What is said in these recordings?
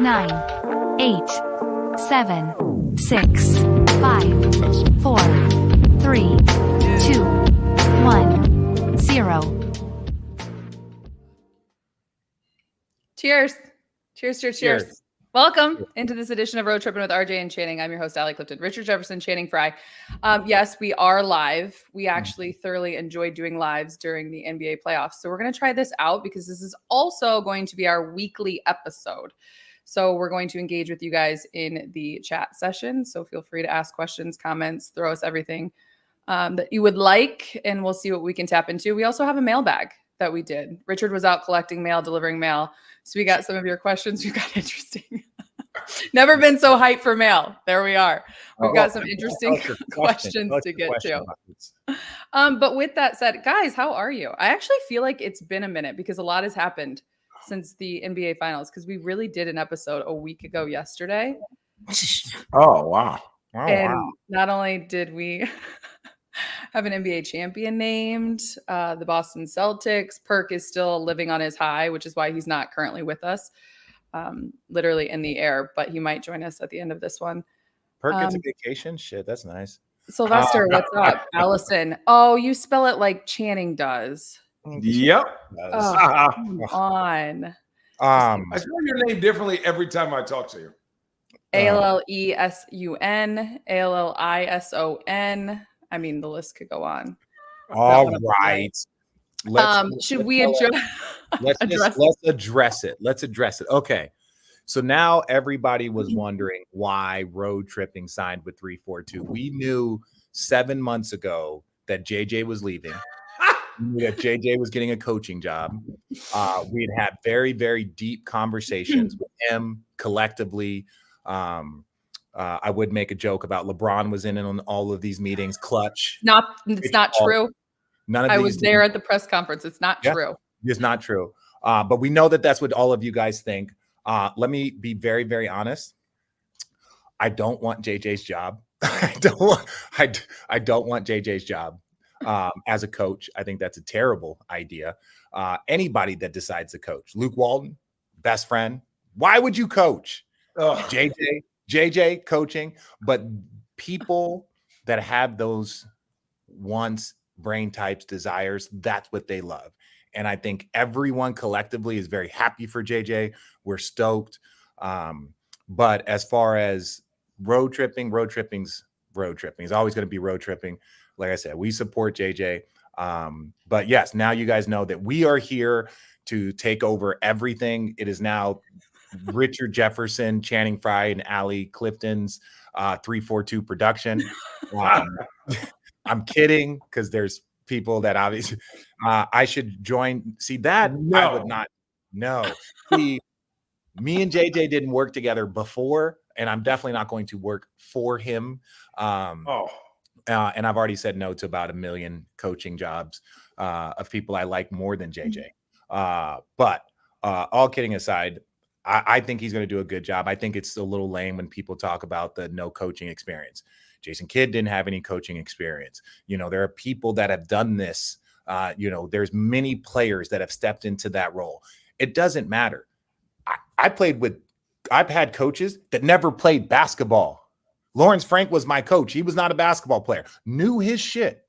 9, 8, 7, 6, 5, 4, 3, 2, 1, 0. Cheers. Cheers. Welcome into this edition of Road Trippin with RJ and Channing. I'm your host, Allie Clifton. Richard Jefferson, Channing Frye. Yes, we are live. We actually thoroughly enjoyed doing lives during the NBA playoffs. So we're going to try this out because this is also going to be our weekly episode. So we're going to engage with you guys in the chat session. So feel free to ask questions, comments, throw us everything that you would like, and we'll see what we can tap into. We also have a mailbag that we did. Richard was out collecting mail, delivering mail. So we got some of your questions. We got interesting. Never been so hyped for mail. There we are. We've got some interesting questions to get to. But with that said, guys, how are you? I actually feel like it's been a minute because a lot has happened since the NBA Finals, because we really did an episode a week ago yesterday. Oh, wow. Not only did we have an NBA champion named, the Boston Celtics. Perk is still living on his high, which is why he's not currently with us, literally in the air, but he might join us at the end of this one. Perk gets a vacation? Shit, that's nice. Sylvester, what's up? Allison. Oh, you spell it like Channing does. Yep. Oh, come on. I spell your name differently every time I talk to you. Allesun, Allison. I mean, the list could go on. All right. Should we address it? Let's address it. Okay. So now everybody was wondering why Road Tripping signed with 342. We knew 7 months ago that JJ was leaving. We knew that JJ was getting a coaching job. We'd had very, very deep conversations with him collectively. I would make a joke about LeBron was in on all of these meetings. Clutch. It's not true. None of I these was there at the press conference. It's not true. It's not true. But we know that that's what all of you guys think. Let me be very, very honest. I don't want JJ's job. I don't want JJ's job as a coach. I think that's a terrible idea. Anybody that decides to coach, Luke Walton, best friend. Why would you coach? JJ coaching, but people that have those wants, brain types, desires, that's what they love. And I think everyone collectively is very happy for JJ. We're stoked. But as far as road tripping's road tripping. It's always going to be road tripping. Like I said, we support JJ. But yes, now you guys know that we are here to take over everything. It is now Richard Jefferson, Channing Frye, and Allie Clifton's 342 production. I'm kidding, because there's people that obviously I should join. See that? No. I would not. No. See, me and JJ didn't work together before, and I'm definitely not going to work for him. And I've already said no to about 1 million coaching jobs of people I like more than JJ. But all kidding aside, I think he's going to do a good job. I think it's a little lame when people talk about the no coaching experience. Jason Kidd didn't have any coaching experience. You know, there are people that have done this. There's many players that have stepped into that role. It doesn't matter. I've had coaches that never played basketball. Lawrence Frank was my coach. He was not a basketball player. Knew his shit.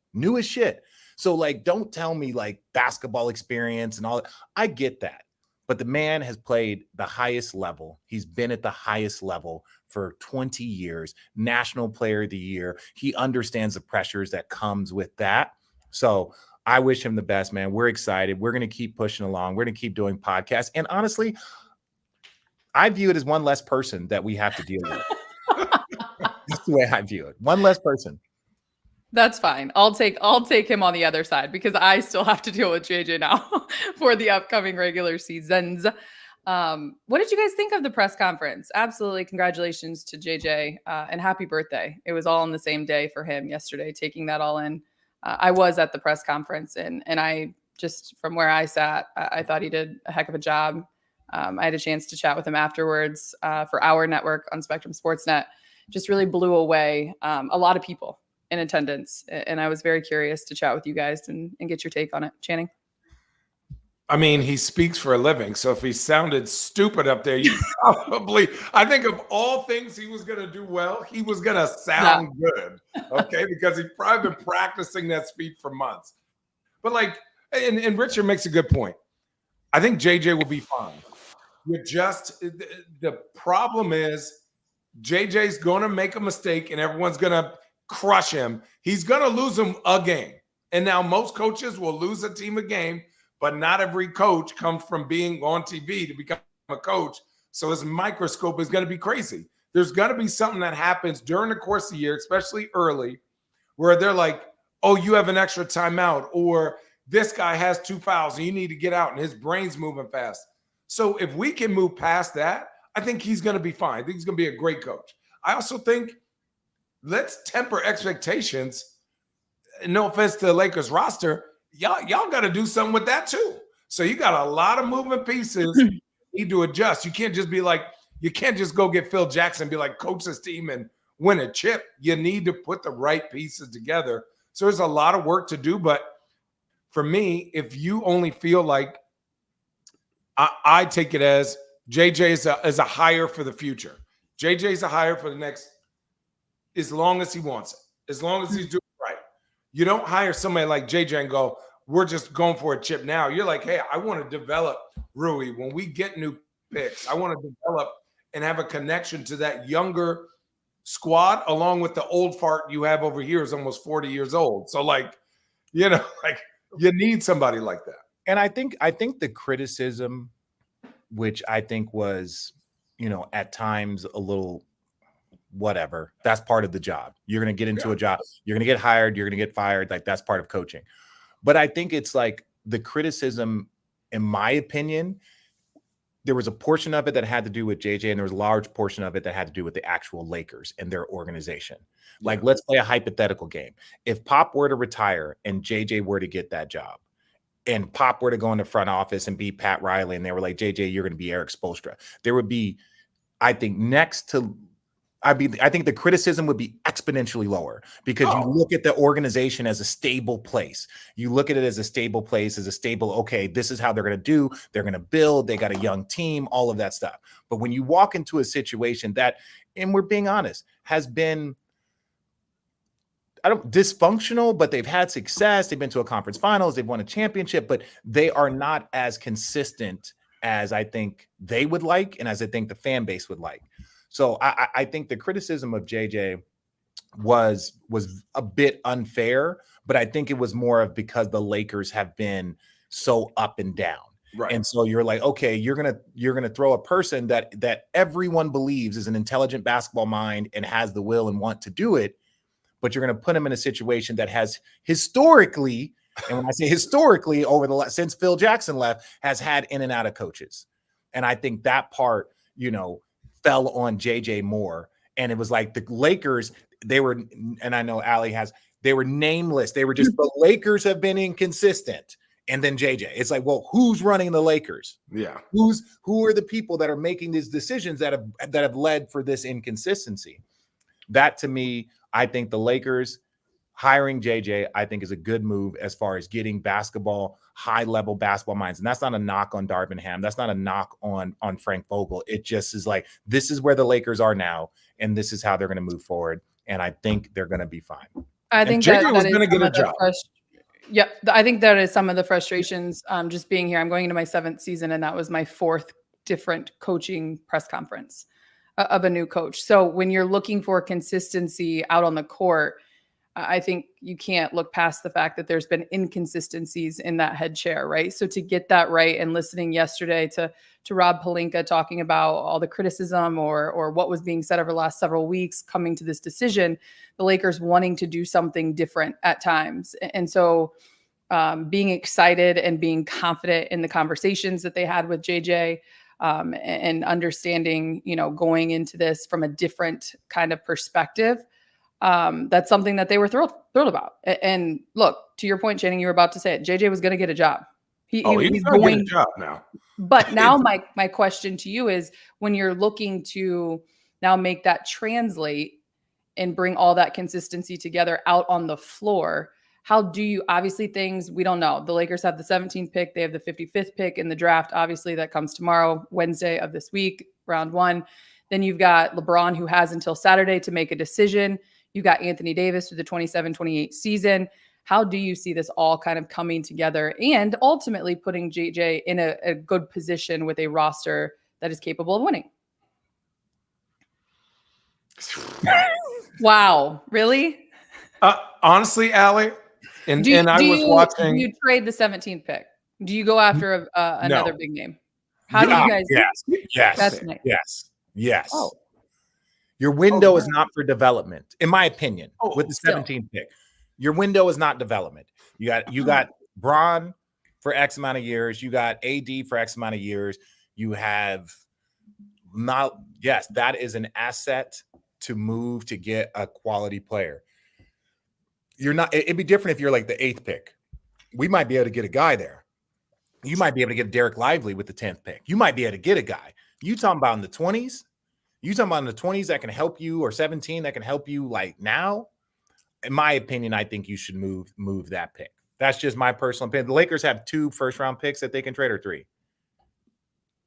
So like, don't tell me like basketball experience and all that. I get that. But the man has played the highest level. He's been at the highest level for 20 years, National Player of the Year. He understands the pressures that comes with that. So I wish him the best, man. We're excited. We're going to keep pushing along. We're going to keep doing podcasts. And honestly, I view it as one less person that we have to deal with. That's the way I view it. One less person. That's fine. I'll take him on the other side, because I still have to deal with JJ now for the upcoming regular seasons. What did you guys think of the press conference? Absolutely. Congratulations to JJ and happy birthday. It was all on the same day for him yesterday, taking that all in. I was at the press conference and I just, from where I sat, I thought he did a heck of a job. I had a chance to chat with him afterwards for our network on Spectrum Sportsnet. Just really blew away a lot of people in attendance. And I was very curious to chat with you guys and get your take on it. Channing? I mean, he speaks for a living. So if he sounded stupid up there, you probably, I think of all things he was going to do well, he was going to sound good. Okay. Because he's probably been practicing that speech for months. But like, and Richard makes a good point. I think JJ will be fine. The problem is JJ's going to make a mistake and everyone's going to crush him. He's going to lose him a game. And now most coaches will lose a team a game, but not every coach comes from being on TV to become a coach. So his microscope is going to be crazy. There's going to be something that happens during the course of the year, especially early, where they're like, oh, you have an extra timeout, or this guy has 2 fouls and you need to get out and his brain's moving fast. So if we can move past that, I think he's going to be fine. I think he's going to be a great coach. I also think let's temper expectations. No offense to the Lakers roster, y'all got to do something with that too. So you got a lot of moving pieces you need to adjust. You can't just be like, you can't just go get Phil Jackson and be like, coach this team and win a chip. You need to put the right pieces together. So there's a lot of work to do. But for me, if you only feel like, I take it as JJ is a hire for the future. JJ is a hire for the next, as long as he wants it, as long as he's doing it right. You don't hire somebody like JJ and go, we're just going for a chip now. You're like, hey, I want to develop Rui. When we get new picks, I want to develop and have a connection to that younger squad, along with the old fart you have over here is almost 40 years old. So like, you need somebody like that. And I think the criticism, which I think was, at times a little whatever, that's part of the job. You're going to get into a job. You're going to get hired. You're going to get fired. Like, that's part of coaching. But I think it's like the criticism, in my opinion, there was a portion of it that had to do with JJ, and there was a large portion of it that had to do with the actual Lakers and their organization. Like, let's play a hypothetical game. If Pop were to retire and JJ were to get that job, and Pop were to go in the front office and be Pat Riley, and they were like, JJ, you're going to be Eric Spoelstra, there would be, I think, I think the criticism would be exponentially lower, because you look at the organization as a stable place. You look at it as a stable place, as a stable, okay, this is how they're going to do. They're going to build. They got a young team, all of that stuff. But when you walk into a situation that, and we're being honest, has been, dysfunctional, but they've had success. They've been to a conference finals. They've won a championship, but they are not as consistent as I think they would like, and as I think the fan base would like. So I think the criticism of JJ was a bit unfair, but I think it was more of because the Lakers have been so up and down. Right. And so you're like, okay, you're gonna throw a person that everyone believes is an intelligent basketball mind and has the will and want to do it, but you're going to put him in a situation that has historically, and when I say historically, since Phil Jackson left, has had in and out of coaches. And I think that part, fell on JJ more. And it was like the Lakers, they were, and I know Allie they were nameless. They were just, the Lakers have been inconsistent. And then JJ, it's like, well, who's running the Lakers? Yeah. Who are the people that are making these decisions that have led for this inconsistency? That, to me, I think the Lakers hiring JJ, I think, is a good move as far as getting high-level basketball minds. And that's not a knock on Darvin Ham. That's not a knock on Frank Vogel. It just is like, this is where the Lakers are now, and this is how they're going to move forward. And I think they're going to be fine. I think JJ was going to get a job. Yeah, I think that is some of the frustrations. Just being here, I'm going into my 7th season, and that was my 4th different coaching press conference of a new coach. So when you're looking for consistency out on the court, I think you can't look past the fact that there's been inconsistencies in that head chair, right? So to get that right, and listening yesterday to Rob Pelinka talking about all the criticism or what was being said over the last several weeks, coming to this decision, the Lakers wanting to do something different at times. And so being excited and being confident in the conversations that they had with JJ, and understanding, going into this from a different kind of perspective. That's something that they were thrilled about. And look, to your point, Channing, you were about to say it. JJ was going to get a job. He's going to get a job now. But now my question to you is, when you're looking to now make that translate and bring all that consistency together out on the floor, How do you, obviously things we don't know. The Lakers have the 17th pick. They have the 55th pick in the draft. Obviously that comes tomorrow, Wednesday of this week, round 1. Then you've got LeBron, who has until Saturday to make a decision. You've got Anthony Davis through the 27-28 season. How do you see this all kind of coming together and ultimately putting JJ in a good position with a roster that is capable of winning? Wow. Really? Honestly, Allie, I was watching. Do you trade the 17th pick? Do you go after another big name? How do you guys? Yes. That's nice. Yes. Oh. Your window is not for development, in my opinion, with the still. 17th pick. Your window is not development. You got Bron for X amount of years. You got AD for X amount of years. You have not. Yes, that is an asset to move to get a quality player. You're not. It'd be different if you're like the 8th pick. We might be able to get a guy there. You might be able to get Derek Lively with the 10th pick. You might be able to get a guy. You talking about in the 20s? You talking about in the 20s that can help you, or 17 that can help you like now? In my opinion, I think you should move that pick. That's just my personal opinion. The Lakers have 2 first-round picks that they can trade, or 3.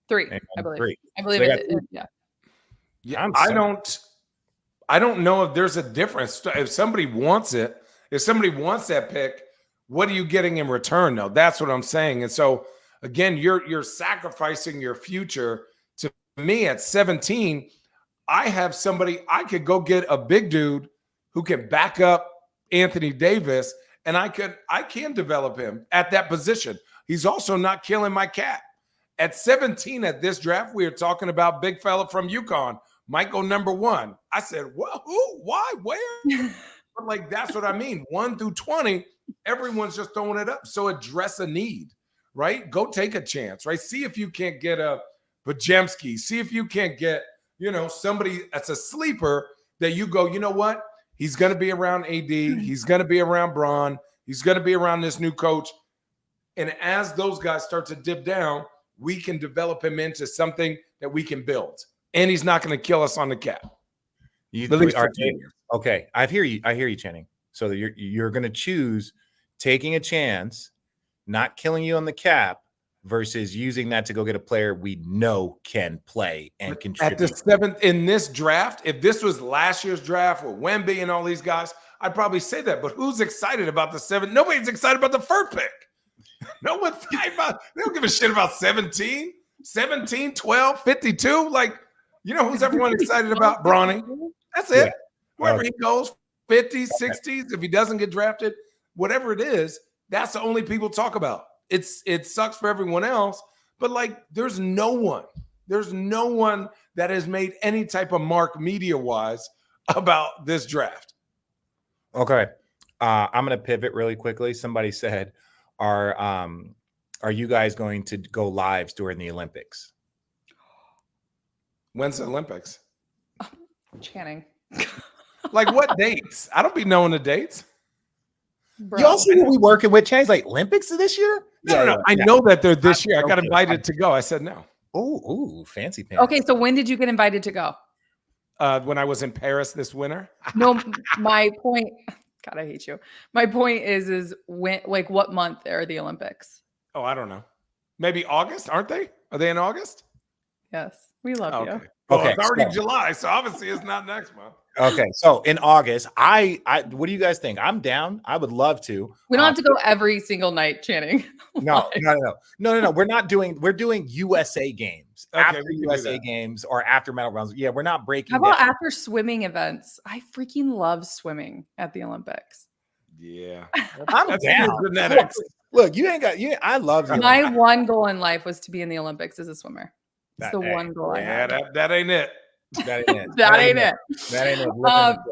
3, I believe. 3. I believe it. Yeah. I don't know if there's a difference. If somebody wants it, if somebody wants that pick, what are you getting in return, though? That's what I'm saying. And so, again, you're sacrificing your future. To me, at 17, I have somebody, I could go get a big dude who can back up Anthony Davis, and I can develop him at that position. He's also not killing my cat. At 17 at this draft, we are talking about big fella from UConn, might go number 1. I said, well, who, why, where? But like, that's what I mean. 1 through 20, everyone's just throwing it up. So address a need, right? Go take a chance, right? See if you can't get a Bajemski. See if you can't get, somebody that's a sleeper that you go, you know what? He's going to be around AD. He's going to be around Bron. He's going to be around this new coach. And as those guys start to dip down, we can develop him into something that we can build. And he's not going to kill us on the cap. Okay, I hear you, Channing. So you're going to choose taking a chance, not killing you on the cap, versus using that to go get a player we know can play and contribute. At the 7th in this draft, if this was last year's draft with Wemby and all these guys, I'd probably say that. But who's excited about the 7th? Nobody's excited about the 1st pick. No one's excited about. They don't give a shit about 17, 12, 52. Like, who's everyone excited about? Bronny. That's it. Yeah. Wherever he goes, 50s, 60s, if he doesn't get drafted, whatever it is, that's the only people talk about. It sucks for everyone else, but like there's no one that has made any type of mark media-wise about this draft. Okay. I'm gonna pivot really quickly. Somebody said, are you guys going to go lives during the Olympics? When's the Olympics? Channing. Like what dates? I don't be knowing the dates. Bro, y'all see what we working with? Chang's like Olympics this year? No. I know that they're this year. I got invited to go. I said no. Oh, fancy pants. Okay, so when did you get invited to go? When I was in Paris this winter. No, my point. God, I hate you. My point is when, like, what month are the Olympics? Oh, I don't know. Maybe August, aren't they? Are they in August? Yes, we love you. Well, it's already July, so obviously it's not next month. Okay, so in August, I what do you guys think? I'm down. I would love to. We don't have to go every single night, Channing. No. We're doing USA games after USA games or after medal rounds. Yeah, we're not breaking. How about after swimming events? I freaking love swimming at the Olympics. Yeah, I'm down. Genetics. Look, you ain't got. I love you. My one goal in life was to be in the Olympics as a swimmer. It's the one goal I had. That ain't it. That ain't it. That ain't it.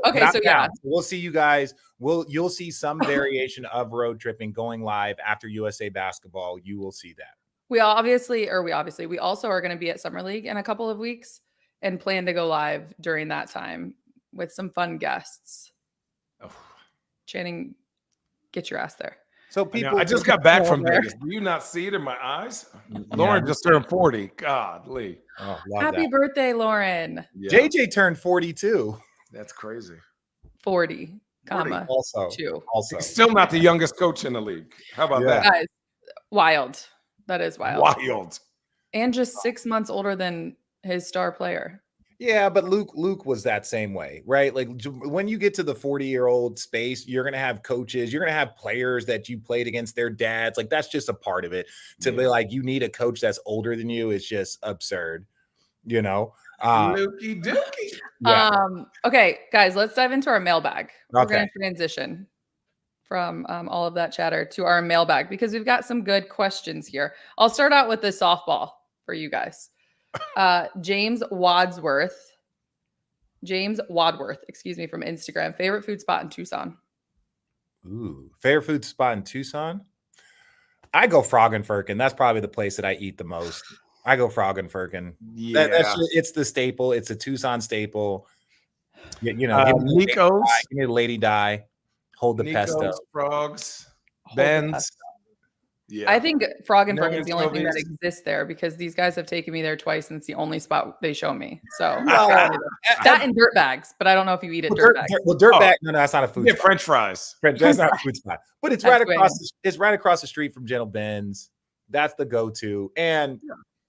Okay, so yeah, we'll see you guys. You'll see some variation of Road Tripping going live after USA basketball. You will see that. We also are going to be at Summer League in a couple of weeks and plan to go live during that time with some fun guests. Oh. Channing, get your ass there. So people, I just got back from Vegas. Do you not see it in my eyes? Lauren just turned 40. Godly. Oh, happy birthday, Lauren. Yeah. JJ turned 42. That's crazy. 40. comma, Also, 2. He's still not the youngest coach in the league. How about that? Guys, wild. That is wild. Wild. And just 6 months older than his star player. Yeah, but Luke was that same way, right? Like when you get to the 40-year-old space, you're gonna have coaches, you're gonna have players that you played against their dads. Like that's just a part of it. To be like, you need a coach that's older than you is just absurd, you know. Lukey dookie. Yeah. Okay, guys, let's dive into our mailbag. We're Okay. gonna transition from all of that chatter to our mailbag because we've got some good questions here. I'll start out with the softball for you guys. James Wadworth, excuse me, from Instagram. Favorite food spot in Tucson? Ooh, favorite food spot in Tucson? I go Froggenfurken. That's probably the place that I eat the most. I go Froggenfurken. Yeah. It's the staple. It's a Tucson staple. You know, give me the lady die. Hold the pesto. Frogs, Ben's. Yeah, I think Froggenfurken is the only thing that exists there because these guys have taken me there twice and it's the only spot they show me. So that and dirt bags, but I don't know if you eat it dirt bags. Well, dirt bag, no, that's not a food spot. French fries. That's not a food spot. But it's right across the street from Gentle Ben's. That's the go-to. And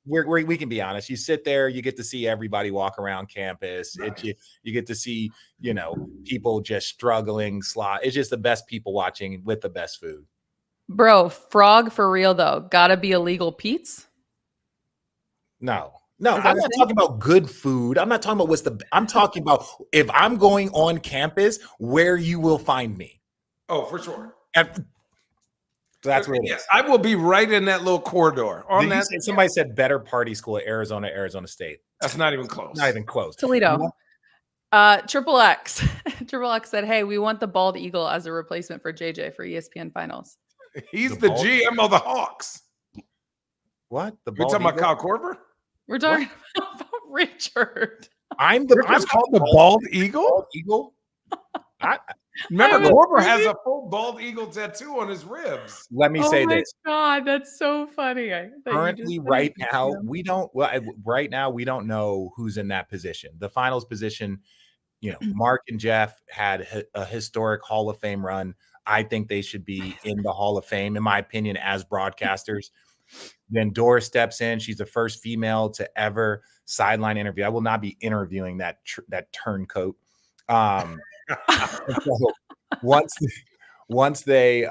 we can be honest. You sit there, you get to see everybody walk around campus. You get to see, you know, people just struggling, It's just the best people watching with the best food. Bro, frog for real though. Gotta be illegal Pete's? No, I'm not talking about good food. I'm not talking about I'm talking about if I'm going on campus, where you will find me. Oh, for sure. That's where it is. I will be right in that little corridor. Somebody said better party school at Arizona State. That's not even close. Not even close. Toledo. Triple X said, hey, we want the bald eagle as a replacement for JJ for ESPN finals. He's the GM of the Hawks. What? We're talking about Kyle Korver? We're talking about Richard. I'm called the bald eagle? Bald eagle? Remember, Korver has a full bald eagle tattoo on his ribs. Let me say this. Oh my God, that's so funny. Currently, right now, we don't know who's in that position. The finals position, you know, Mark and Jeff had a historic Hall of Fame run. I think they should be in the Hall of Fame, in my opinion, as broadcasters. Then Doris steps in. She's the first female to ever sideline interview. I will not be interviewing that turncoat. So once they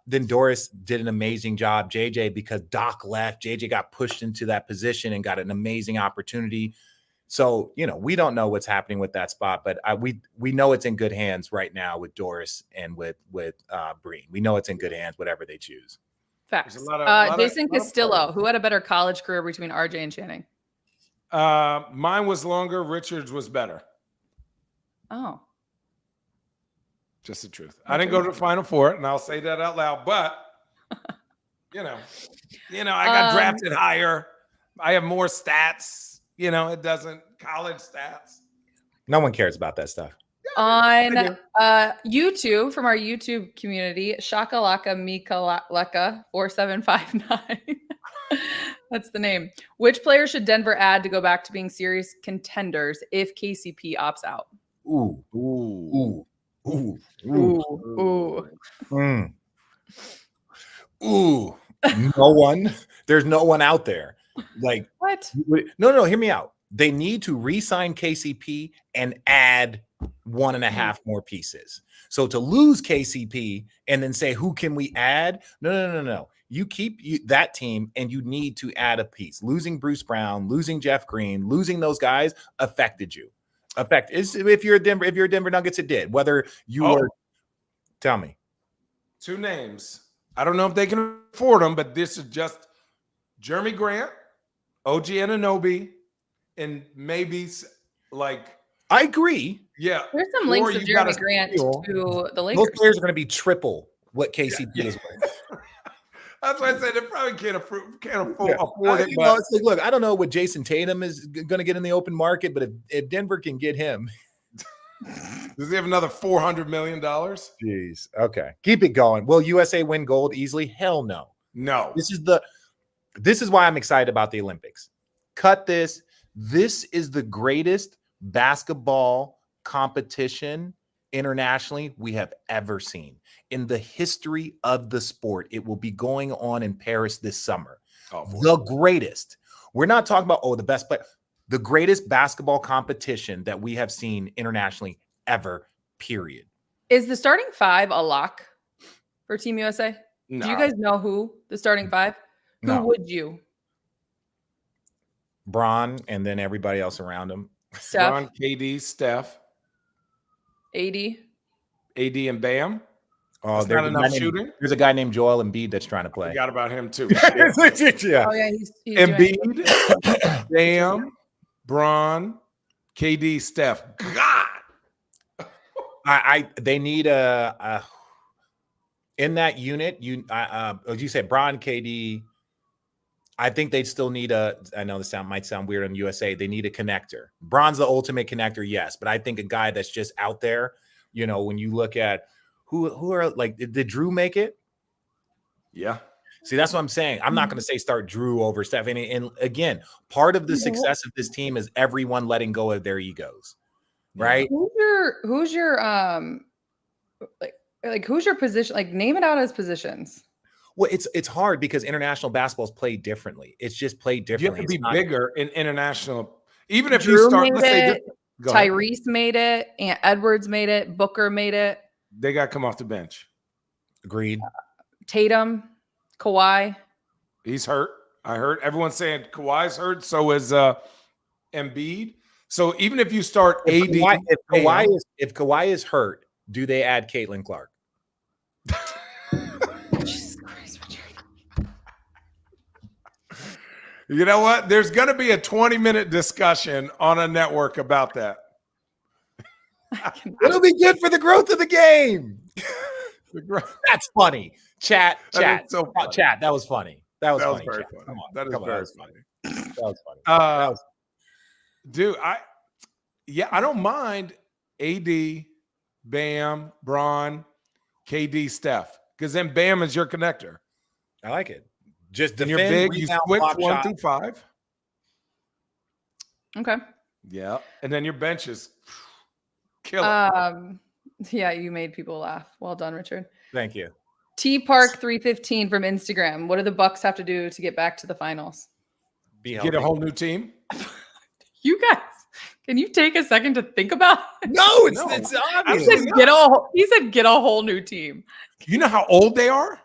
then Doris did an amazing job. JJ, because Doc left, JJ got pushed into that position and got an amazing opportunity. So, you know, we don't know what's happening with that spot, but we know it's in good hands right now with Doris and with Breen. We know it's in good hands, whatever they choose. Facts. Jason Castillo, who had a better college career between RJ and Channing? Mine was longer. Richard's was better. Oh. Just the truth. I didn't go to the Final Four, and I'll say that out loud, but you know, I got drafted higher. I have more stats. You know, it doesn't college stats. No one cares about that stuff. On YouTube, from our YouTube community, Shakalaka Mikaleka 4759. That's the name. Which player should Denver add to go back to being serious contenders if KCP opts out? Ooh. No one. There's no one out there. Like what? No, hear me out. They need to re-sign KCP and add 1.5 more pieces. So to lose KCP and then say, who can we add? No. You keep that team and you need to add a piece. Losing Bruce Brown, losing Jeff Green, losing those guys affected you. If you're Denver Nuggets, it did. Whether you were, tell me. 2 names. I don't know if they can afford them, but this is just Jeremy Grant, OG Anunoby, and maybe like I agree. Yeah, there's some links of Jeremy Grant to the Lakers. Those players are going to be triple what KCP is worth. That's why I said they probably can't afford it. You know, it's like, look, I don't know what Jason Tatum is going to get in the open market, but if Denver can get him, does he have another $400 million? Jeez. Okay, keep it going. Will USA win gold easily? Hell no. No. This is why I'm excited about the Olympics. Cut this. This is the greatest basketball competition internationally we have ever seen in the history of the sport. It will be going on in Paris this summer. The greatest. We're not talking about, the best player. The greatest basketball competition that we have seen internationally ever, period. Is the starting 5 a lock for Team USA? No. Do you guys know who the starting 5? No. Who would you? Bron and then everybody else around him. Steph, Bron, KD, Steph, AD. AD, and Bam. Oh, That's not enough shooting. There's a guy named Joel Embiid that's trying to play. Forgot about him too. Yeah. Oh yeah, he's Embiid, Bam, Bron, KD, Steph. God. They need a in that unit. As you said, Bron, KD. I think they still need I know this might sound weird on USA. They need a connector. Bron's the ultimate connector, yes, but I think a guy that's just out there. You know, when you look at who are like, did Drew make it? Yeah. See, that's what I'm saying. I'm not going to say start Drew over Steph. And again, part of the success of this team is everyone letting go of their egos, right? Who's your who's your position? Like, name it out as positions. Well, it's hard because international basketball is played differently. It's just played differently. You have to be bigger in international. Even if Drew you start, made let's say, it, Tyrese made it, Ant Edwards made it, Booker made it. they got to come off the bench. Agreed. Tatum, Kawhi. He's hurt. I heard everyone saying Kawhi's hurt. So is Embiid. So even if you start AD, if Kawhi is hurt, do they add Caitlin Clark? Jesus Christ, Richard. You know what? There's going to be a 20-minute discussion on a network about that. It'll be good for the growth of the game. That's funny. Chat. So funny. Chat. That was funny. That was funny. Very Chat. funny. Come on. That is Come on. very funny. That was funny. Dude, I don't mind AD, Bam, Bron, KD, Steph, because then Bam is your connector. I like it. Just When defend, you're big, you rebound, switch block 1 shot. through 5. Okay. Yeah, and then your bench is killer. Yeah, you made people laugh. Well done, Richard. Thank you. T Park 315 from Instagram. What do the Bucks have to do to get back to the finals? Get a whole new team. You guys, can you take a second to think about it? No, it's obvious. He said get a whole new team. You know how old they are?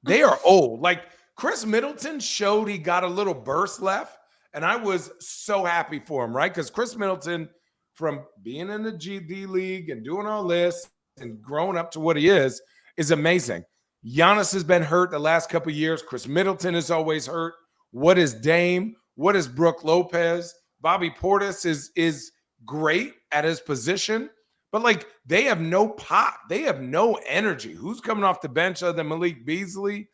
They are old. Like Chris Middleton showed he got a little burst left, and I was so happy for him, right? Because Chris Middleton, from being in the GD League and doing all this and growing up to what he is amazing. Giannis has been hurt the last couple of years. Chris Middleton is always hurt. What is Dame? What is Brook Lopez? Bobby Portis is great at his position, but like they have no pop. They have no energy. Who's coming off the bench other than Malik Beasley?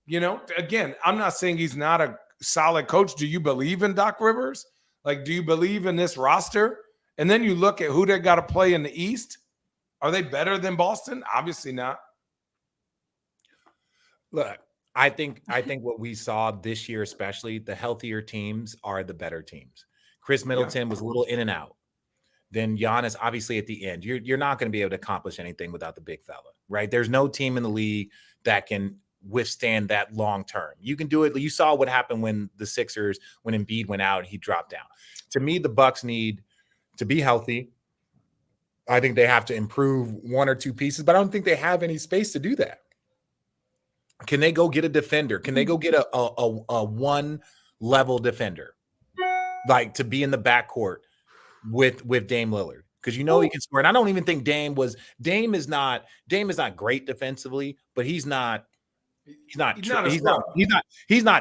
You know, again, I'm not saying he's not a solid coach. Do you believe in Doc Rivers? Like, do you believe in this roster? And then you look at who they got to play in the East. Are they better than Boston? Obviously not. Look, I think what we saw this year, especially the healthier teams are the better teams. Chris Middleton was a little in and out. Then Giannis, obviously at the end, you're not going to be able to accomplish anything without the big fella, right? There's no team in the league that can withstand that long term. You can do it. You saw what happened when the Sixers, when Embiid went out and he dropped down. To me, the Bucks need to be healthy. I think they have to improve 1 or 2 pieces, but I don't think they have any space to do that. Can they go get a defender? Can they go get a one-level defender, like to be in the backcourt with Dame Lillard? Because you know he can score. And I don't even think Dame is not great defensively, but he's not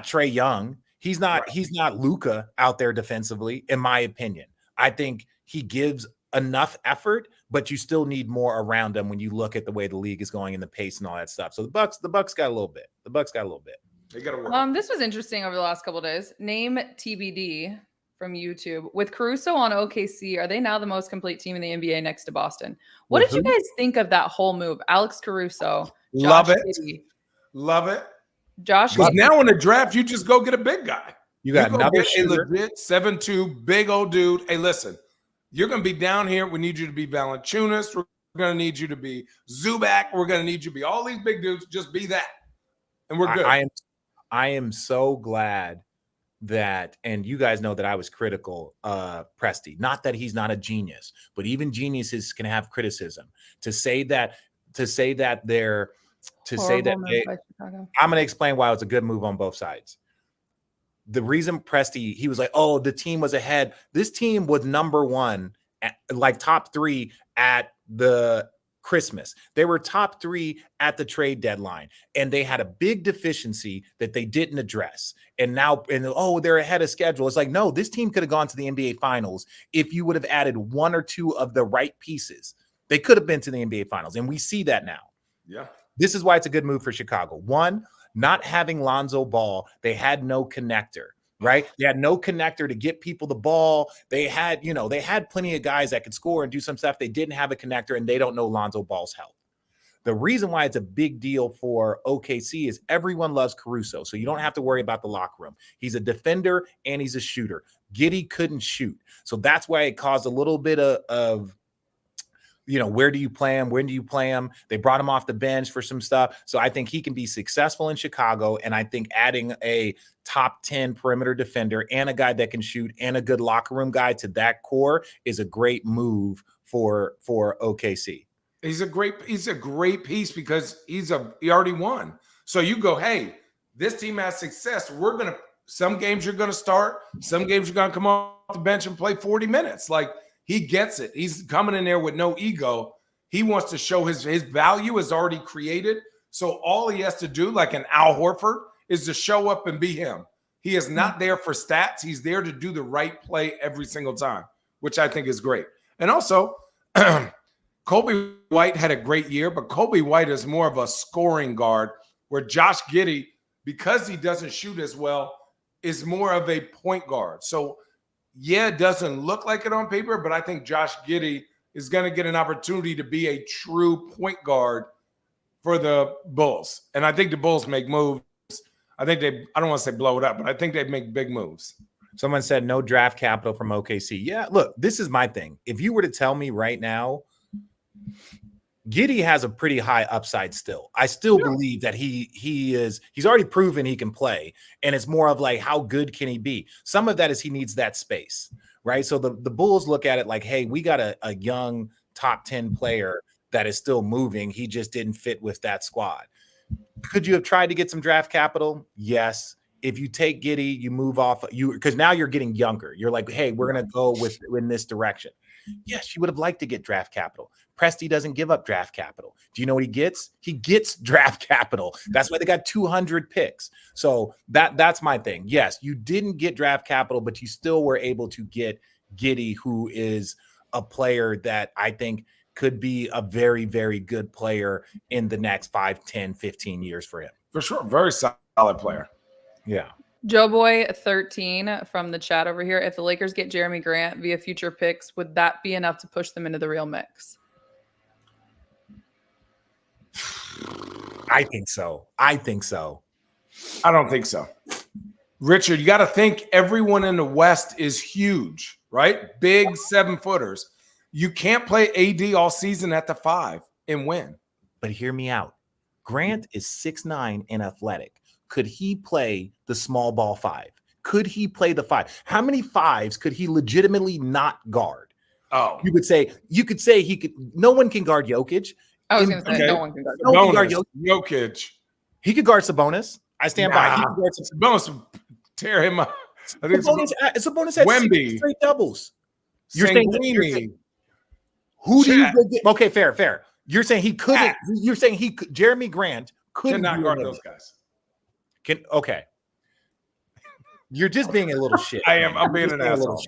Trey Young. He's not Luka out there defensively, in my opinion. I think he gives enough effort, but you still need more around him when you look at the way the league is going and the pace and all that stuff. So the Bucks got a little bit. They got to work. This was interesting over the last couple of days. Name TBD from YouTube. With Caruso on OKC, are they now the most complete team in the NBA next to Boston? What did you guys think of that whole move? Alex Caruso. Love Josh it. Giddey. Love it. Josh. Because now in the draft, you just go get a big guy. You got another legit 7'2", big old dude. Hey, listen, You're going to be down here. We need you to be Valanciunas. We're going to need you to be Zubac. We're going to need you to be all these big dudes. Just be that. And we're good. I am so glad that, and you guys know that I was critical Presti. Not that he's not a genius, but even geniuses can have criticism. I'm going to explain why it's a good move on both sides. The reason Presti, he was like, oh, the team was ahead. This team was number one, like top 3 at the Christmas. They were top 3 at the trade deadline, and they had a big deficiency that they didn't address. And now, they're ahead of schedule. It's like, no, this team could have gone to the NBA Finals if you would have added 1 or 2 of the right pieces. They could have been to the NBA Finals, and we see that now. Yeah. This is why it's a good move for Chicago. 1, not having Lonzo Ball, they had no connector, right? They had no connector to get people the ball. They had plenty of guys that could score and do some stuff. They didn't have a connector, and they don't know Lonzo Ball's health. The reason why it's a big deal for OKC is everyone loves Caruso, so you don't have to worry about the locker room. He's a defender and he's a shooter. Giddey couldn't shoot, so that's why it caused a little bit of where do you play him? When do you play him? They brought him off the bench for some stuff. So I think he can be successful in Chicago. And I think adding a top 10 perimeter defender and a guy that can shoot and a good locker room guy to that core is a great move for OKC. He's a great piece because he already won. So you go, hey, this team has success. Some games you're going to start. Some games you're going to come off the bench and play 40 minutes. Like, he gets it. He's coming in there with no ego. He wants to show his value is already created. So all he has to do, like an Al Horford, is to show up and be him. He is not there for stats. He's there to do the right play every single time, which I think is great. And also, Kobe White had a great year, but Kobe White is more of a scoring guard, where Josh Giddey, because he doesn't shoot as well, is more of a point guard. So yeah, it doesn't look like it on paper, but I think Josh Giddey is going to get an opportunity to be a true point guard for the Bulls. And I think the Bulls make moves. I don't want to say blow it up, but I think they make big moves. Someone said no draft capital from OKC. Yeah, look, this is my thing. If you were to tell me right now, Giddey has a pretty high upside still. I still believe that he's already proven he can play, and it's more of like, how good can he be? Some of that is he needs that space, right? So the Bulls look at it like, hey, we got a young top 10 player that is still moving. He just didn't fit with that squad. Could you have tried to get some draft capital? Yes. If you take Giddey, you move off because now you're getting younger. You're like, hey, we're going to go in this direction. Yes, you would have liked to get draft capital. Presti doesn't give up draft capital. Do you know what he gets? He gets draft capital. That's why they got 200 picks. So that's my thing. Yes, you didn't get draft capital, but you still were able to get Giddey, who is a player that I think could be a very, very good player in the next 5, 10, 15 years for him. For sure. Very solid player. Yeah. Joe Boy 13 from the chat over here. If the Lakers get Jeremy Grant via future picks, would that be enough to push them into the real mix? I think so. I don't think so. Richard, you got to think everyone in the West is huge, right? Big 7-footers. You can't play AD all season at the 5 and win. But hear me out. Grant is 6'9" and athletic. Could he play the small ball 5? Could he play the 5? How many 5s could he legitimately not guard? Oh, you could say he could. No one can guard Jokic. I was going to say no one can guard Jokic. He could guard Sabonis. I stand by. He could guard Sabonis. Tear him up. Sabonis had Wemby. 6 straight doubles. You're saying who do you go get? Okay, fair. You're saying he couldn't. You're saying he could. Jeremy Grant couldn't not guard those guys. Okay. You're just being a little shit. I am. I'm being an asshole.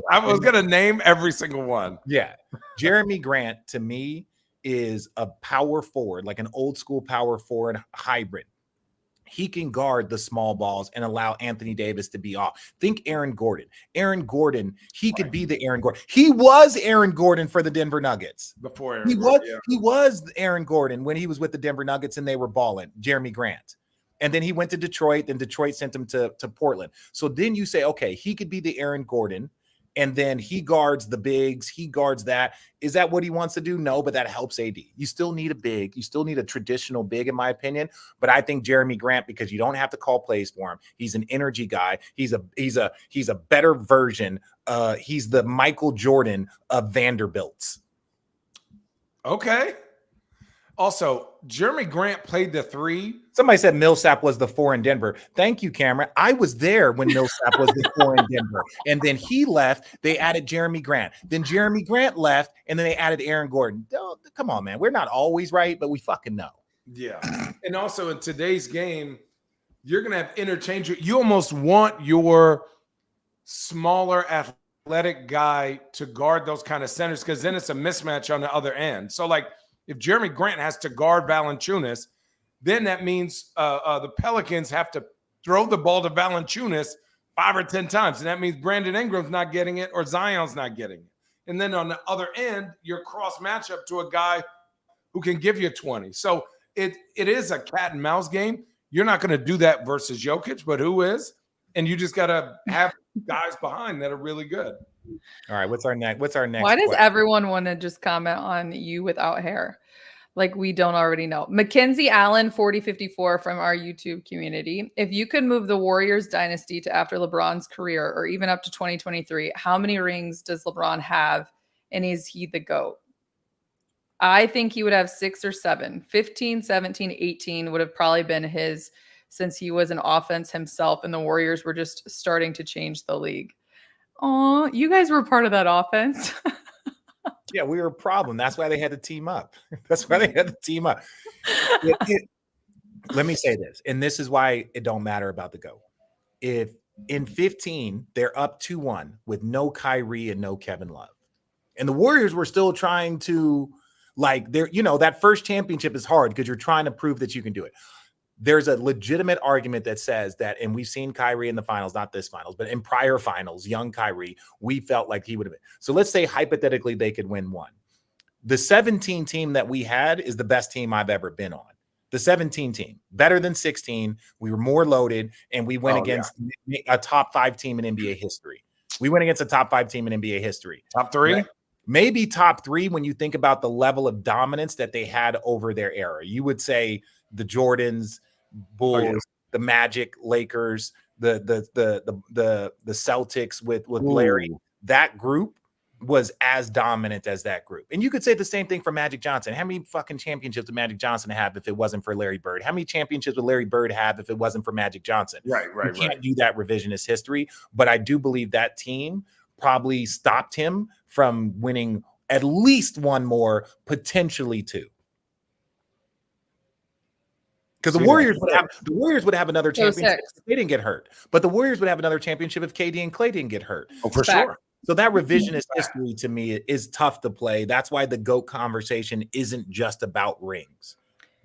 I was going to name every single one. Yeah. Jeremy Grant, to me, is a power forward, like an old school power forward hybrid. He can guard the small balls and allow Anthony Davis to be off. Think Aaron Gordon. He could be the Aaron Gordon. He was Aaron Gordon for the Denver Nuggets. Before he was Aaron Gordon when he was with the Denver Nuggets and they were balling. Jeremy Grant. And then he went to Detroit, then Detroit sent him to Portland. So then you say, okay, he could be the Aaron Gordon And then he guards the bigs. He guards that. Is that what he wants to do? No, but that helps AD. You still need a big. You still need a traditional big, in my opinion. But I think Jeremy Grant, because you don't have to call plays for him. He's an energy guy. He's a better version. He's the Michael Jordan of Vanderbilts. Okay. Also, Jeremy Grant played the 3. Somebody said Millsap was the 4 in Denver. Thank you, Cameron. I was there when Millsap was the 4 in Denver. And then he left. They added Jeremy Grant. Then Jeremy Grant left, and then they added Aaron Gordon. Come on, man. We're not always right, but we fucking know. Yeah. And also in today's game, you're going to have interchange. You almost want your smaller athletic guy to guard those kind of centers because then it's a mismatch on the other end. So, like, if Jeremy Grant has to guard Valanciunas, then that means the Pelicans have to throw the ball to Valanciunas 5 or 10 times. And that means Brandon Ingram's not getting it or Zion's not getting it. And then on the other end, you're cross matchup to a guy who can give you 20. So it is a cat and mouse game. You're not going to do that versus Jokic, but who is? And you just got to have guys behind that are really good. All right, what's our next? Why does everyone want to just comment on you without hair? Like we don't already know. Mackenzie Allen, 4054 from our YouTube community. If you could move the Warriors dynasty to after LeBron's career or even up to 2023, how many rings does LeBron have? And is he the GOAT? I think he would have 6 or 7. 15, 17, 18 would have probably been his since he was an offense himself and the Warriors were just starting to change the league. Oh, you guys were part of that offense. Yeah, we were a problem. That's why they had to team up. Let me say this, and this is why it don't matter about the GOAT. If in 15 they're up 2-1 with no Kyrie and no Kevin Love, and the Warriors were still trying to that first championship is hard because you're trying to prove that you can do it. There's a legitimate argument that says that, and we've seen Kyrie in the finals, not this finals, but in prior finals, young Kyrie, we felt like he would have been. So let's say hypothetically they could win 1. The 17 team that we had is the best team I've ever been on. The 17 team, better than 16. We were more loaded, and we went against a top 5 team in NBA history. Top 3? Right? Maybe top 3 when you think about the level of dominance that they had over their era. You would say the Jordans, Bulls, the Magic, Lakers, the Celtics with Larry. That group was as dominant as that group. And you could say the same thing for Magic Johnson. How many fucking championships would Magic Johnson have if it wasn't for Larry Bird? How many championships would Larry Bird have if it wasn't for Magic Johnson? Right. You can't do that revisionist history, but I do believe that team probably stopped him from winning at least 1 more, potentially 2. Because the Warriors would have another championship if they didn't get hurt. But the Warriors would have another championship if KD and Clay didn't get hurt. Oh, for sure. So that revisionist history to me is tough to play. That's why the GOAT conversation isn't just about rings.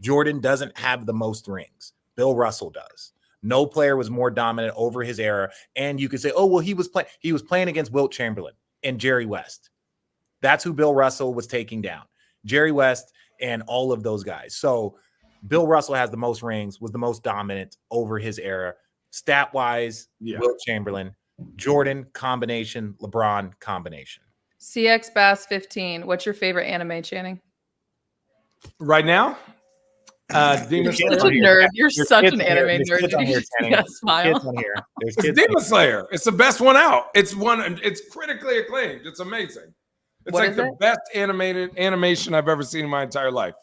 Jordan doesn't have the most rings. Bill Russell does. No player was more dominant over his era. And you could say, oh, well, he was playing against Wilt Chamberlain and Jerry West. That's who Bill Russell was taking down. Jerry West and all of those guys. So Bill Russell has the most rings, was the most dominant over his era. Stat-wise, Wilt Chamberlain. Jordan, combination. LeBron, combination. CX Bass 15. What's your favorite anime, Channing? Right now? Demon Slayer. You're such a nerd. You're such an anime nerd. Smile. It's Demon Slayer. It's the best one out. It's critically acclaimed. It's amazing. It's like the best animation I've ever seen in my entire life.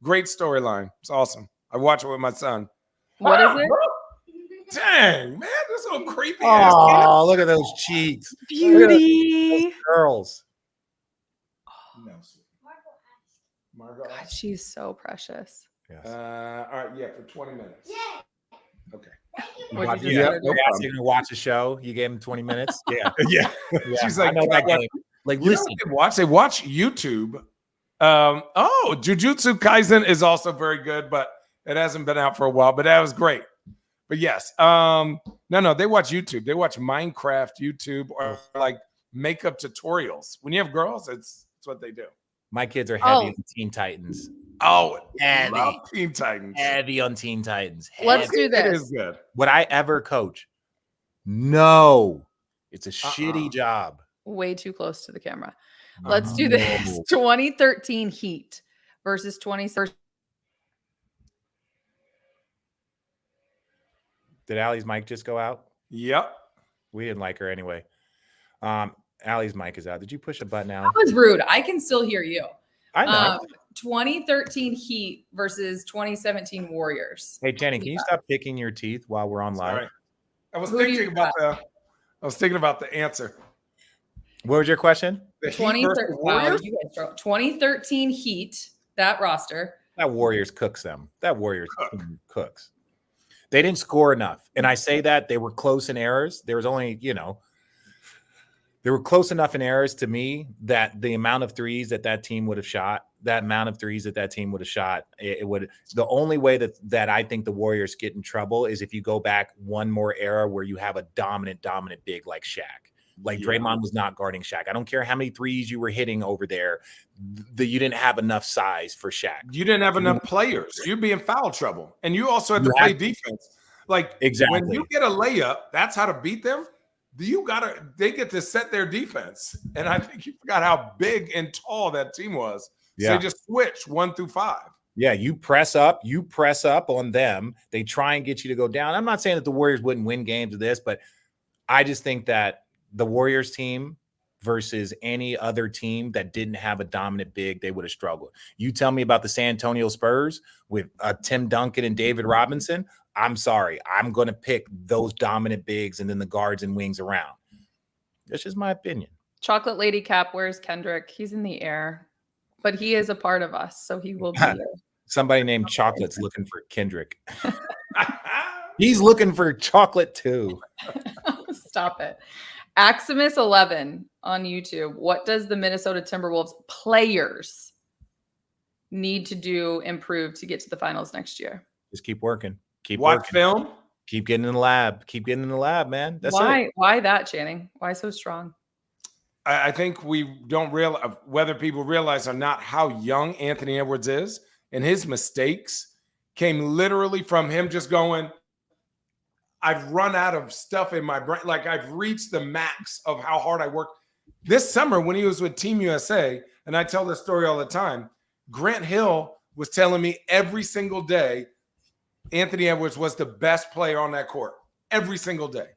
Great storyline. It's awesome. I watch it with my son. What is it? Dang, man, this little creepy. Oh, look at those cheeks. Beauty. Those girls. Margot. God, she's so precious. Yes. All right, for 20 minutes. Yeah. Okay. What'd you You're just gonna watch a show. You gave him 20 minutes. Yeah. Yeah. She's like, I know that game. Like, listen. They watch YouTube. Jujutsu Kaisen is also very good, but it hasn't been out for a while. But that was great. But yes, no, they watch YouTube. They watch Minecraft YouTube or like makeup tutorials. When you have girls, it's what they do. My kids are heavy on Teen Titans. Oh, heavy. Love Teen Titans. Heavy on Teen Titans. Let's do this. It is good. Would I ever coach? No. It's a shitty job. way too close to the camera. Let's do this. 2013 Heat versus 2013. Did Allie's mic just go out? Yep. We didn't like her anyway. Allie's mic is out. Did you push a button, Allie? That was rude. I can still hear you. I know. 2013 Heat versus 2017 Warriors. Hey, Channing, can you stop picking your teeth while we're on live? Sorry. I was thinking about the answer. What was your question? The Heat versus Warriors? 2013 Heat, that roster. That Warriors cooks them. That Warriors cooks. They didn't score enough. And I say that they were close in errors. There was only, they were close enough in errors to me that the amount of threes that team would have shot, it would. The only way that I think the Warriors get in trouble is if you go back one more era where you have a dominant big like Shaq. Like Draymond was not guarding Shaq. I don't care how many threes you were hitting over there. You didn't have enough size for Shaq. You didn't have enough players. You'd be in foul trouble. And you also had to play defense. Like exactly. When you get a layup, that's how to beat them. They get to set their defense. And I think you forgot how big and tall that team was. So they just switch 1 through 5. Yeah, you press up on them. They try and get you to go down. I'm not saying that the Warriors wouldn't win games of this, but I just think that the Warriors team versus any other team that didn't have a dominant big, they would have struggled. You tell me about the San Antonio Spurs with Tim Duncan and David Robinson. I'm sorry. I'm going to pick those dominant bigs and then the guards and wings around. That's just my opinion. Chocolate Lady Cap, where's Kendrick? He's in the air, but he is a part of us, so he will be there. Somebody named Chocolate's looking for Kendrick. He's looking for chocolate too. Stop it. Aximus 11 on YouTube. What does the Minnesota Timberwolves players need to do improve to get to the finals next year? Just keep working. Keep watch working. Film. Keep getting in the lab. Keep getting in the lab, man. That's it. Why that, Channing? Why so strong? I think we don't realize whether people realize or not how young Anthony Edwards is, and his mistakes came literally from him just going, I've run out of stuff in my brain. Like I've reached the max of how hard I worked. This summer when he was with Team USA, and I tell this story all the time, Grant Hill was telling me every single day Anthony Edwards was the best player on that court. Every single day.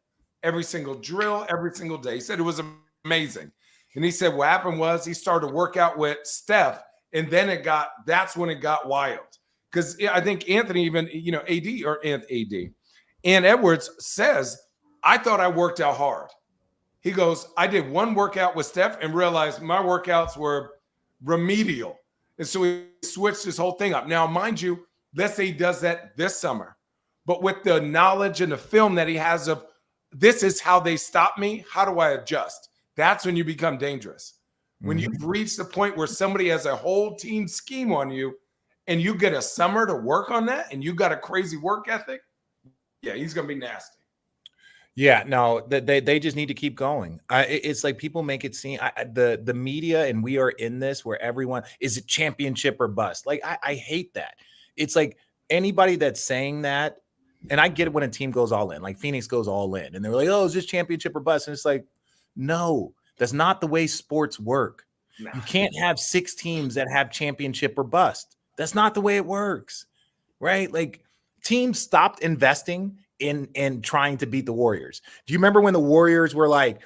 Every single drill, every single day. He said it was amazing. And he said what happened was he started to work out with Steph, and then that's when it got wild. Because I think Anthony even, and Edwards says, I thought I worked out hard. He goes, I did one workout with Steph and realized my workouts were remedial. And so he switched his whole thing up. Now, mind you, let's say he does that this summer. But with the knowledge and the film that he has of this is how they stop me, how do I adjust? That's when you become dangerous. When you've reached the point where somebody has a whole team scheme on you and you get a summer to work on that and you got a crazy work ethic, yeah, he's going to be nasty. Yeah, no, they just need to keep going. It's like people make it seem the media, and we are in this where everyone is a championship or bust. Like I hate that. It's like anybody that's saying that, and I get it when a team goes all in, like Phoenix goes all in, and they're like, "Oh, is this championship or bust?" And it's like, no, that's not the way sports work. No. You can't have 6 teams that have championship or bust. That's not the way it works, right? Like teams stopped investing in trying to beat the Warriors. Do you remember when the Warriors were like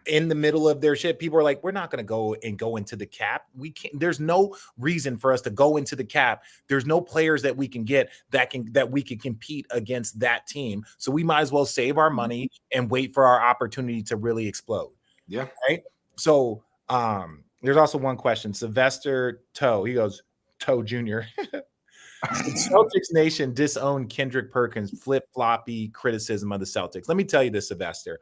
in the middle of their shit? People were like, we're not going to go into the cap. We can't, there's no reason for us to go into the cap. There's no players that we can get that we can compete against that team. So we might as well save our money and wait for our opportunity to really explode. Yeah. Right. So there's also one question. Sylvester Toe, he goes, Toe Jr. Celtics Nation disowned Kendrick Perkins' flip-floppy criticism of the Celtics. Let me tell you this, Sylvester.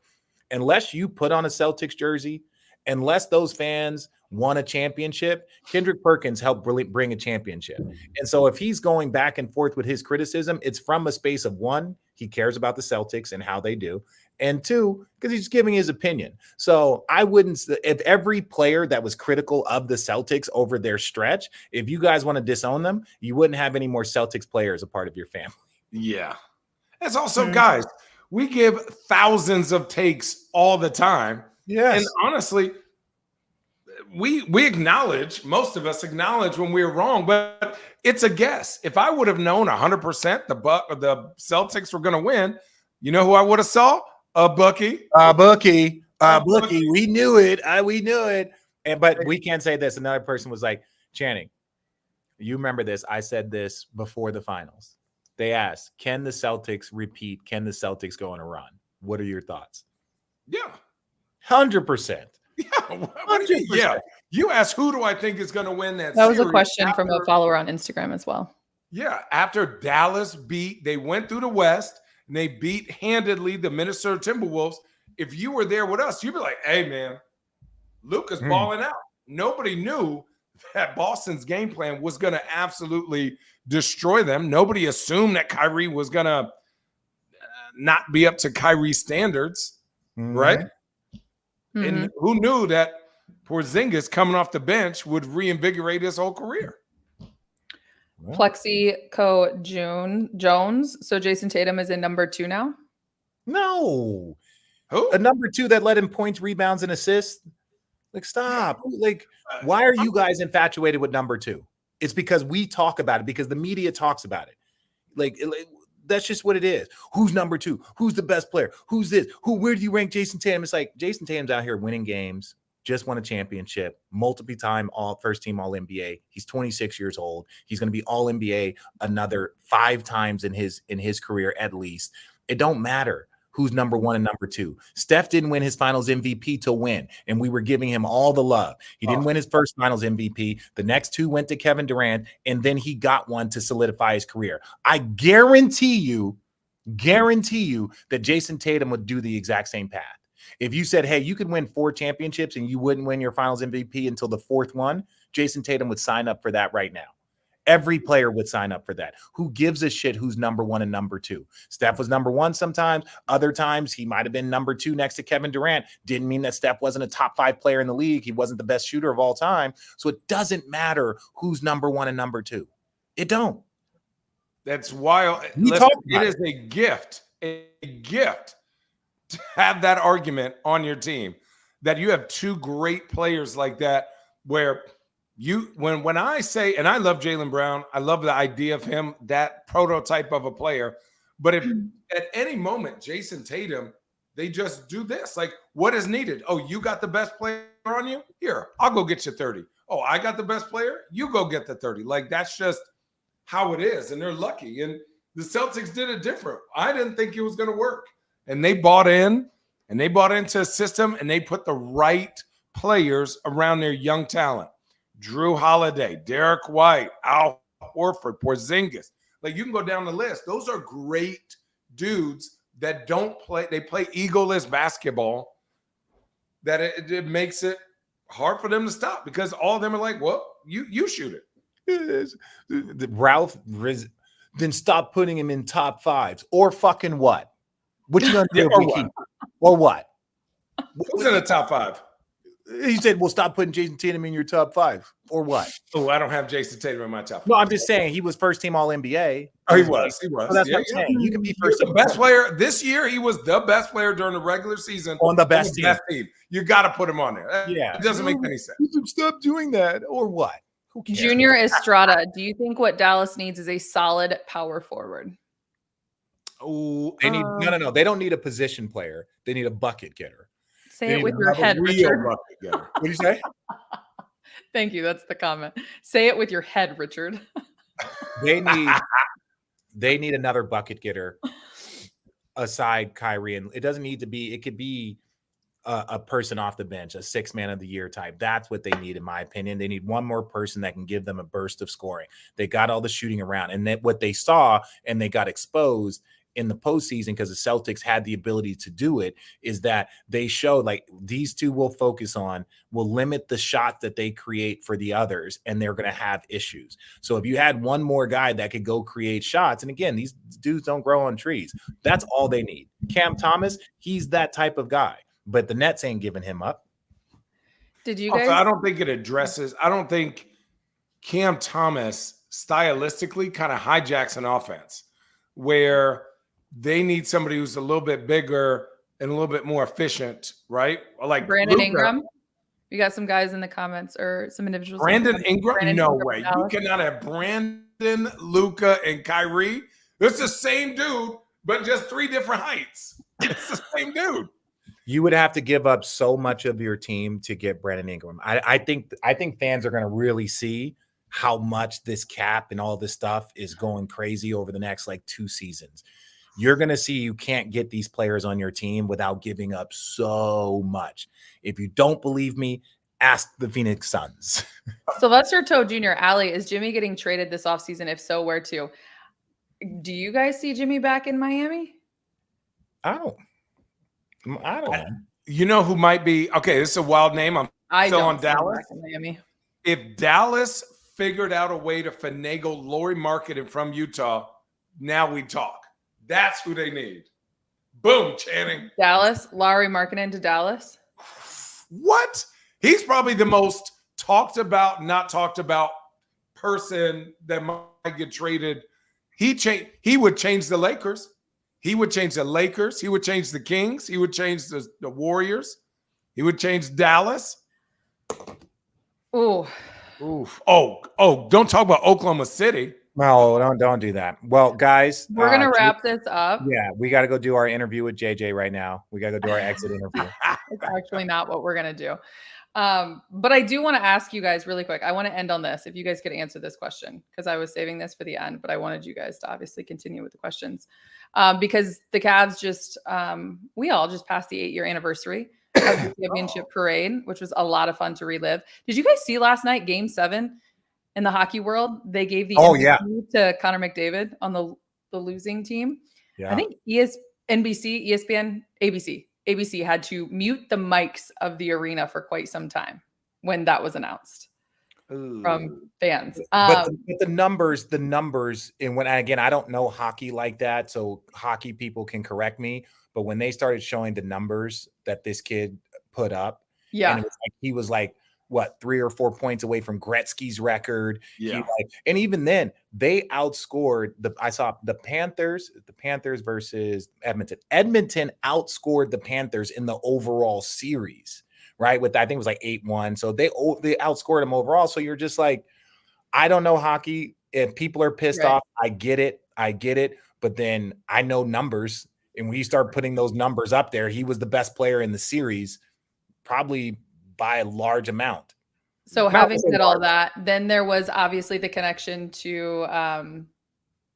Unless you put on a Celtics jersey, unless those fans won a championship, Kendrick Perkins helped really bring a championship. And so if he's going back and forth with his criticism, it's from a space of 1, he cares about the Celtics and how they do, and 2, because he's giving his opinion. So I wouldn't, if every player that was critical of the Celtics over their stretch, if you guys want to disown them, you wouldn't have any more Celtics players a part of your family. Yeah. It's also, guys, we give thousands of takes all the time. Yes. And honestly, we acknowledge, most of us acknowledge when we're wrong, but it's a guess. If I would have known 100% the Celtics were going to win, you know who I would have saw? A Bookie. Bookie. We knew it. We knew it. But we can't say this. Another person was like, Channing, you remember this. I said this before the finals. They asked, can the Celtics repeat? Can the Celtics go on a run? What are your thoughts? Yeah. 100%. Yeah. What do you mean? Yeah. You asked, who do I think is going to win that That was series a question from a follower on Instagram as well. Yeah. After Dallas they went through the West and they beat handedly the Minnesota Timberwolves. If you were there with us, you'd be like, hey, man, Luka's balling out. Nobody knew that Boston's game plan was going to absolutely destroy them. Nobody assumed that Kyrie was going to not be up to Kyrie's standards, right? And who knew that Porzingis coming off the bench would reinvigorate his whole career? Plexico Jones. So Jason Tatum is in number 2 now? No. Who? A number 2 that led him points, rebounds, and assists. Like, stop. Like, why are you guys infatuated with number 2? It's because we talk about it, because the media talks about it. Like that's just what it is. Who's number 2? Who's the best player? Who's this? Where do you rank Jason Tatum? It's like Jason Tatum's out here winning games, just won a championship, multiple-time first-team All-NBA. He's 26 years old. He's going to be All-NBA another 5 times in his career at least. It don't matter who's number 1 and number 2. Steph didn't win his finals MVP to win, and we were giving him all the love. He didn't win his first finals MVP. The next 2 went to Kevin Durant, and then he got one to solidify his career. I guarantee you that Jason Tatum would do the exact same path. If you said, hey, you could win 4 championships and you wouldn't win your finals MVP until the 4th one, Jason Tatum would sign up for that right now. Every player would sign up for that. Who gives a shit who's number 1 and number 2? Steph was number 1 sometimes. Other times he might have been number 2 next to Kevin Durant. Didn't mean that Steph wasn't a top 5 player in the league. He wasn't the best shooter of all time. So it doesn't matter who's number 1 and number 2. It don't. That's wild. Listen, it is a gift to have that argument on your team, that you have 2 great players like that, where when I say, and I love Jaylen Brown, I love the idea of him, that prototype of a player. But if at any moment, Jason Tatum, they just do this, like, what is needed? Oh, you got the best player on you? Here, I'll go get you 30. Oh, I got the best player? You go get the 30. Like, that's just how it is. And they're lucky. And the Celtics did it different. I didn't think it was going to work. And they bought in, and they bought into a system, and they put the right players around their young talent. Drew Holiday, Derek White, Al Horford, Porzingis. Like, you can go down the list. Those are great dudes that don't play. They play egoless basketball, that it makes it hard for them to stop, because all of them are like, well, you shoot it. Ralph, then stop putting him in top 5s or fucking what? What you gonna do? Or what? Who's in the top 5? He said, well, stop putting Jason Tatum in your top 5 or what? Oh, I don't have Jason Tatum in my top 5. No, I'm just saying he was first team All NBA. Oh, he was. So that's what I'm saying. You can be first team. The best player this year. He was the best player during the regular season on the best team. You got to put him on there. Yeah, it doesn't make any sense. Stop doing that or what? Who cares? Junior Estrada, do you think what Dallas needs is a solid power forward? Oh, they need no. They don't need a position player. They need a bucket getter. Say it with your head, Richard. What do you say? Thank you. That's the comment. Say it with your head, Richard. They need another bucket getter aside Kyrie, and it doesn't need to be. It could be a person off the bench, a 6 man of the year type. That's what they need, in my opinion. They need one more person that can give them a burst of scoring. They got all the shooting around, and that what they saw, and they got exposed in the postseason, because the Celtics had the ability to do it, is that they showed, like, these 2 will limit the shot that they create for the others, and they're going to have issues. So if you had one more guy that could go create shots, and again, these dudes don't grow on trees, that's all they need. Cam Thomas, he's that type of guy, but the Nets ain't giving him up. Did you guys? I don't think it addresses, I don't think Cam Thomas stylistically kind of hijacks an offense where they need somebody who's a little bit bigger and a little bit more efficient, right? Like Brandon Luka. Ingram. We got some guys in the comments or some individuals. Brandon Ingram? No Ingram way. You cannot have Brandon, Luka, and Kyrie. It's the same dude, but just 3 different heights. It's the same dude. You would have to give up so much of your team to get Brandon Ingram. I think fans are going to really see how much this cap and all this stuff is going crazy over the next like 2 seasons. You're going to see you can't get these players on your team without giving up so much. If you don't believe me, ask the Phoenix Suns. Sylvester Toe Jr., Allie, is Jimmy getting traded this offseason? If so, where to? Do you guys see Jimmy back in Miami? I don't know. You know who might be? Okay, this is a wild name. I'm still on Dallas. Back in Miami. If Dallas figured out a way to finagle Lauri Markkanen from Utah, now we talk. That's who they need. Boom, Channing. Dallas, Lauri Markkanen to Dallas. What? He's probably the most talked about, not talked about person that might get traded. He would change the Lakers. He would change the Lakers. He would change the Kings. He would change the Warriors. He would change Dallas. Ooh. Oof. Oh, don't talk about Oklahoma City. No, don't do that. Well, guys, We're going to wrap this up. Yeah, we got to go do our interview with JJ right now. We got to go do our exit interview. It's actually not what we're going to do. But I do want to ask you guys really quick. I want to end on this. If you guys could answer this question, because I was saving this for the end, but I wanted you guys to obviously continue with the questions. Because the Cavs we all just passed the 8-year anniversary of the championship parade, which was a lot of fun to relive. Did you guys see last night, Game 7 in the hockey world? They gave the MVP to Connor McDavid on the losing team. Yeah. I think NBC, ESPN, ABC had to mute the mics of the arena for quite some time when that was announced. Ooh. From fans. But the numbers, and when, again, I don't know hockey like that, so hockey people can correct me, but when they started showing the numbers that this kid put up, and it was like, he was like, what, 3 or 4 points away from Gretzky's record. Yeah. And even then, they outscored I saw the Panthers versus Edmonton. Edmonton outscored the Panthers in the overall series, right? With, I think it was like 8-1. So they outscored them overall. So you're just like, I don't know hockey. If people are pissed off, I get it. But then I know numbers. And when you start putting those numbers up there, he was the best player in the series, probably by a large amount. So having said all that, then there was obviously the connection to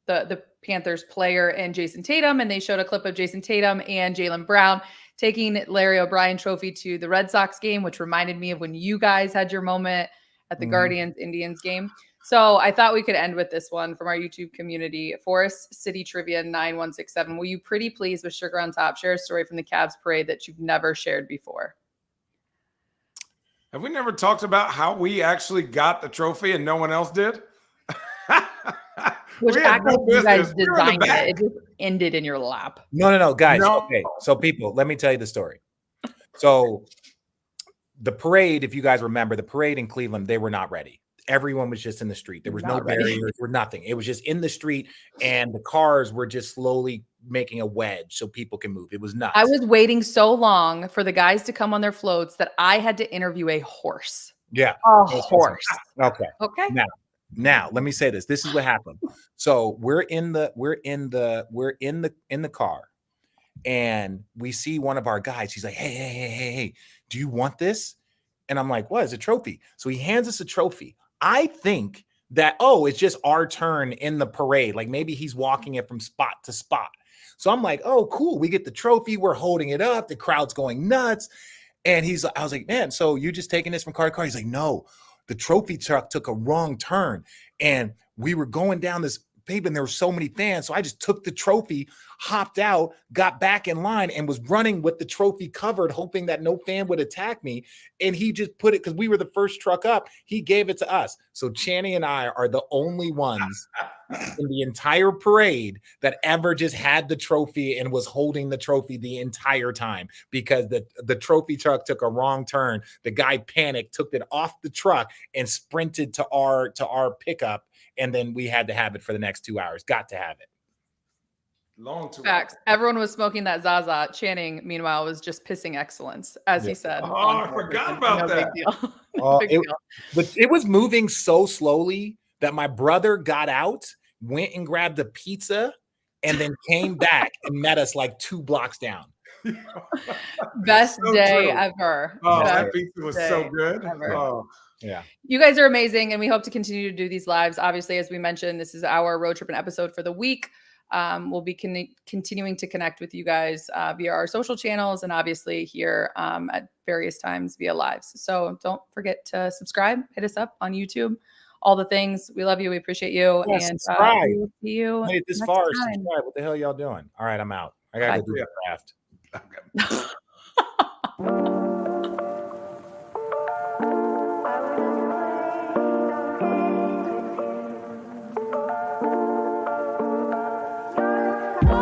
the Panthers player and Jason Tatum, and they showed a clip of Jason Tatum and Jaylen Brown taking Larry O'Brien trophy to the Red Sox game, which reminded me of when you guys had your moment at the Guardians-Indians game. So I thought we could end with this one from our YouTube community. Forest City Trivia 9167. Will you pretty please, with sugar on top, share a story from the Cavs parade that you've never shared before? Have we never talked about how we actually got the trophy and no one else did? Which actually you guys designed it. It just ended in your lap. No, guys. No. Okay, so people, let me tell you the story. So the parade, if you guys remember, the parade in Cleveland, they were not ready. Everyone was just in the street. There was no barriers or nothing. It was just in the street, and the cars were just slowly making a wedge so people can move. It was nuts. I was waiting so long for the guys to come on their floats that I had to interview a horse. Yeah. A horse. Okay. Okay. Now let me say this. This is what happened. So we're in the car, and we see one of our guys. He's like, hey, do you want this? And I'm like, what? It's a trophy. So he hands us a trophy. I think that, it's just our turn in the parade. Like maybe he's walking it from spot to spot. So I'm like, oh, cool. We get the trophy. We're holding it up. The crowd's going nuts. And I was like, man, so you just taking this from car to car? He's like, no, the trophy truck took a wrong turn. And we were going down this pavement, and there were so many fans. So I just took the trophy, hopped out, got back in line, and was running with the trophy covered, hoping that no fan would attack me. And he just put it, because we were the first truck up, he gave it to us. So Channing and I are the only ones in the entire parade that ever just had the trophy and was holding the trophy the entire time, because the trophy truck took a wrong turn. The guy panicked, took it off the truck, and sprinted to our pickup. And then we had to have it for the next 2 hours. Got to have it. Long too Facts. Everyone was smoking that Zaza. Channing, meanwhile, was just pissing excellence, as he said. Oh, I forgot about that. Big deal. No big deal. But it was moving so slowly that my brother got out, went and grabbed a pizza, and then came back and met us like 2 blocks down. Best So day true. ever. Oh, Best that pizza was so day good. ever. Oh. Yeah. You guys are amazing, and we hope to continue to do these lives. Obviously, as we mentioned, this is our Road Trippin episode for the week. We'll be continuing to connect with you guys via our social channels and obviously here at various times via lives. So don't forget to subscribe, hit us up on YouTube, all the things. We love you. We appreciate you. Yeah, and subscribe. we will see you Made it this next far. time. Subscribe. What the hell y'all doing? All right, I'm out. I gotta go do the craft. Okay.